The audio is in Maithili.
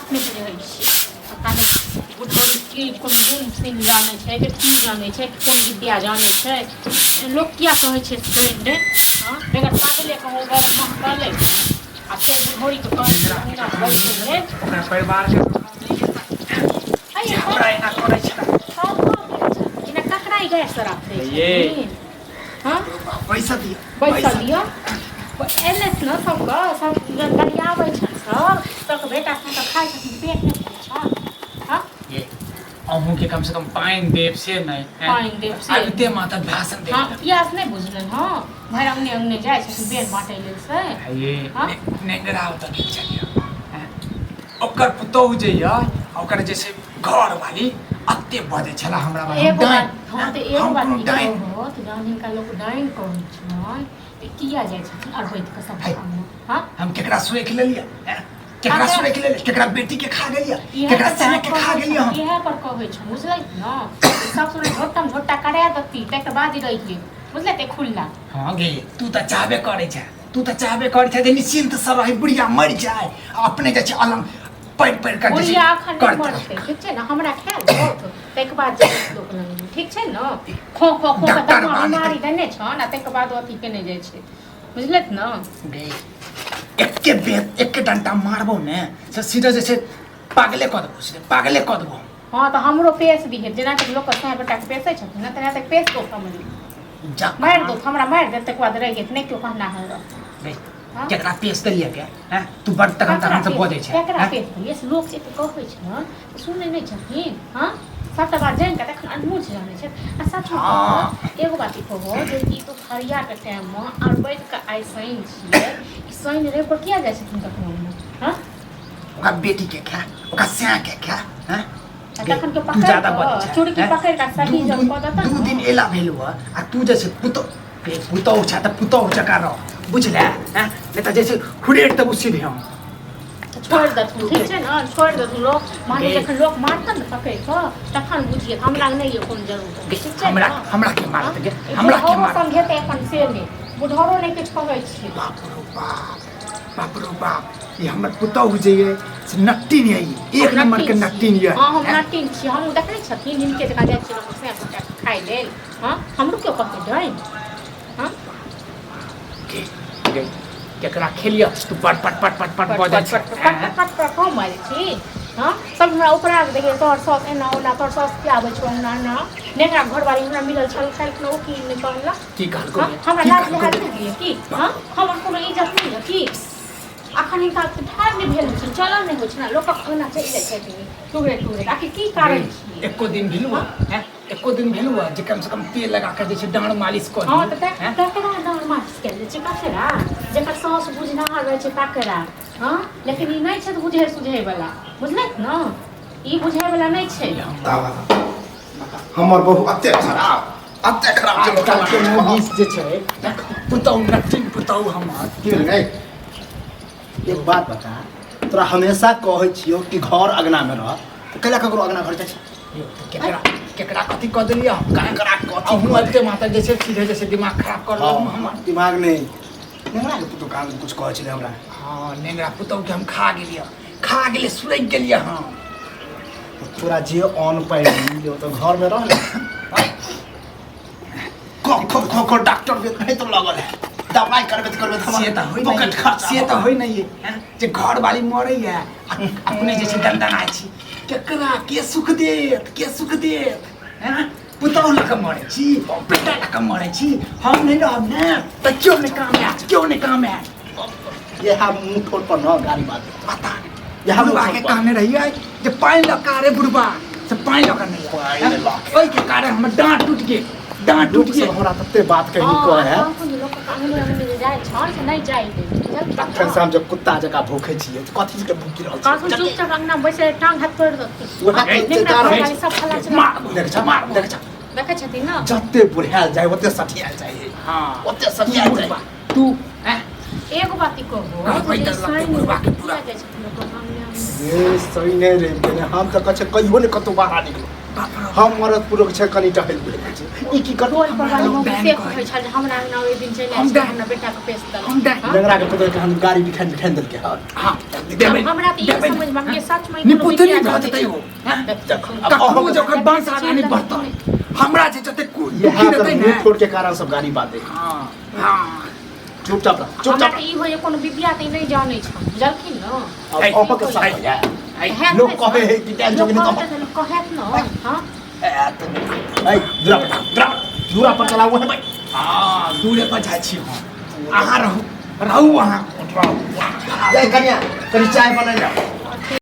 अपने से रहै छी पता नहीं बुढ़ौरी की कोन गुण सिंह जानै छै कि की जानै छै कि कोन विद्या जानै छै लोग किया कहै छै सुन रे हां बेगर पागले कहू बेगर महकले आ से बुढ़ौरी के कहै छै हमरा बैठ रे ओकरा परिवार के अरे हमरा एना करै छै इना ककराई गए सराफ रे ये हां पैसा दियो पैसा दियो एने न सब गरियाबै छन् सब बेटा सब खाइ छथिन पेट नहि भरै छ हां ये अहूँ के कम से कम पाइन देव से नहीं पाइन देव से आते माता भाषण दे हां पियास नहीं बुझलन हां भर अंगने अंगने जाइ छथिन बेन बाटै लेल से ये नेगरा होता नहीं चाहिए ओकर पुतौह जे य ओकर जैसे घर वाली अत्ते बजे छला हमरा एगो बात हां त एगो बात हो त जानिन का लोग डाइन कहै छै त किया जाइ छथिन अरबैत के सब हां हम केकरा सुरेख ले लिया केकरा सुरेख ले केकरा बेटी के खा गेलिया केकरा सैन के खा गेलिया हम इहे पर कहै छ बुझलै न सब सुने झोटम झोटा करा दती तक बाद रहि गेल बुझले ते खुल्ला हां गे तू त चाहबे करे छ तू त चाहबे करे छ जे निश्चिंत से रही बुढ़िया मर जाए अपने जे छ अलम पैर कर बुढ़िया अखन मरते ठीक छै न हमरा ख्याल बहुत तक बाद जे लोक लंग ठीक छै न खो खो खो के दमा बीमारी देने छ न तक बाद अथी केने जाइ छै बुझले न गे एके बेर एके डंटा मारबो ने से सीधा जैसे पागले क देबो सीधे पागले क देबो हां त हमरो पेश दिहे जेना कि लोक सह बेटा के पेशै छथिन न तना तक पेश दो समझ जा मार दो हमरा मार दे तक बाद रह गेत नहीं क्यों कहना है गे केकरा पेश करिए के हैं तू बड़ तखन से बजै छै केकरा पेश करिए लोग से कहै छै न सुनै नै छथिन हां सबटा बात जान के तखन अनमूल जानै छै आ सच एगो बात कहबो जे ई तो फरिया के टाइम में अरबैत के आई सैन छियै ई सैन रे पर किया जाइ छथिन कखनो हां ओका बेटी के खा ओका सैन के खा हैं तखन के पकड़ ज्यादा बच चुड़की पकड़ के सही जब पदता दू दिन एला भेलु आ तू जैसे पुतौ छ त पुतौ जका रह बुझले हैं नहीं तो जैसे खुरेट तब सीधे हम छोड़ दे तू ठीक छै न छोड़ दे तू लोग माने जखन लोग मारतन पकड़ के तखन बुझिए हमरा नहीं ये कोन जरूरत ठीक छै हमरा के मारत गे हमरा के मार समझेते अपन से ने बुढ़ारो नहीं किछ कहै छी बाप रे बाप ये हमर पुतौ जे ये नट्टी नहीं एक नंबर के नट्टी ये हां हम नट्टी छी हम देखै छथिन इनके जका जाइ छी लोग से खाइ लेल हां हमरो क्यों कहते डै हां के केकरा खेलिया तू पट पट पट पट पट बजै छै पट पट कम मारै छी हां सब हमरा ऊपरा के देखिए तोर सब एना ओना तोर सब की आबै छै ना ना नेकरा घरवाली हमरा मिलल छल खाइ न ओ की नै कहला की कहल को हमरा लाज लगा दिए की हां हमर कोनो इज्जत नहीं है की अखन इनका ठार नहीं भेल छै चलन नहीं होय छै ना लोक ओना चलि जाइ छै टुकड़े टुकड़े आखिर की कारण छी एको दिन भेलु हैं एको दिन भेलु जे कम से कम तेल लगा कर जे छै डांड मालिश कर हां त तकरा डांड मालिश कर जे ककरा जेकर सास बुझना रहे छै तकरा हां लेकिन ई नहीं छै त बुझे सुझे वाला बुझलक न ई बुझे वाला नहीं छै हमर बहु अत्ते खराब आजकल के मूवीज जे छै पुतौ नटिन पुतौ हमर की भेल गए एक बात बता तोरा हमेशा कहै छियो कि घर अगना में रह त कैला ककरो अगना घर जाइ छै केकरा केकरा कथि क देलिया हम केकरा कथि हुआते माता जे छै सीधे जैसे दिमाग खराब कर लेलहुं हमर दिमाग नहीं नेंगरा के पुतो काम कुछ कहै छले हमरा हां नेंगरा पुतौ के हम खा गेलिए सुलग गेलिए हां तोरा जे ऑन पड़ी जो तो घर में रह को डॉक्टर के नहीं तो लगल है दवाई करबे से त होई नहीं है जे घर वाली मरै है अपने जे छै दंदना छी केकरा के सुख देत हैं पुतौ लक मरै छी बेटा लक मरै छी हम नहीं रहब ने त क्यों नहीं काम है ये हम मुंह ठोड़ पर न गाली बात पता ये हम आके कहने रहिए जे पानी लका रे बुढ़बा से पानी लका नहीं ओई के कारण हमर डांट टूट गए हमरा तत्ते बात कही को है लोग कांगने में जाय छन से नहीं जाय दे तखन से हम जब कुत्ता जका भूखे छिए कथि के भूखी रहल काकू चुपचाप अंगना बैसे टांग हाथ तोड़ दे सब फला चला देखे छथिन न जत्ते बुढ़ाल जाय ओते सठियाल जाय हां ओते सठियाल जाय तू हैं एगो बात कहबो जे साइन बुढ़बा के पूरा जाय छथिन लोग अंगना में ये सही नहीं रे हम तो कछ कहियो ने कतो बाहर निकलो हम मरद पुरुष छै कनी टहल बुलै छै ई की करू टोल पर वाली लोग मौगी डाइन से कहै कहै छै जे हमरा अंगना ओइ दिन चलि हम आइल डाइन- हमरा बेटा के पेश दल हम डाइन- डंगरा के पुतल के हम गाड़ी बिठान देल के हां हाँ देबै हमरा त ई देबै समझ में ये सच में निपुतरी भऽ जेतै ओ कखनो जकर वंश आगानी बढ़तै हमरा जे जते ये दुखी हाथ रहतै मुंह ने फोड़ के कारण सब गाड़ी बाते हाँ हाँ चुपचाप रह हमरा चुपचाप त ई होय जे कोनो विद्या त नहि जानै छ बुझलखिन न है, अब के साथ हो जाए कहैत लोग नहि कहे छ। है कि टेंशन लोग नहीं कम कहत है, कहैत न हाँ ए दूरा पर चलाओ है भाई हाँ दूरे पर जाइ छी हम अहाँ रहू रहू अहाँ जय कन्या कनी चाय बना जाओ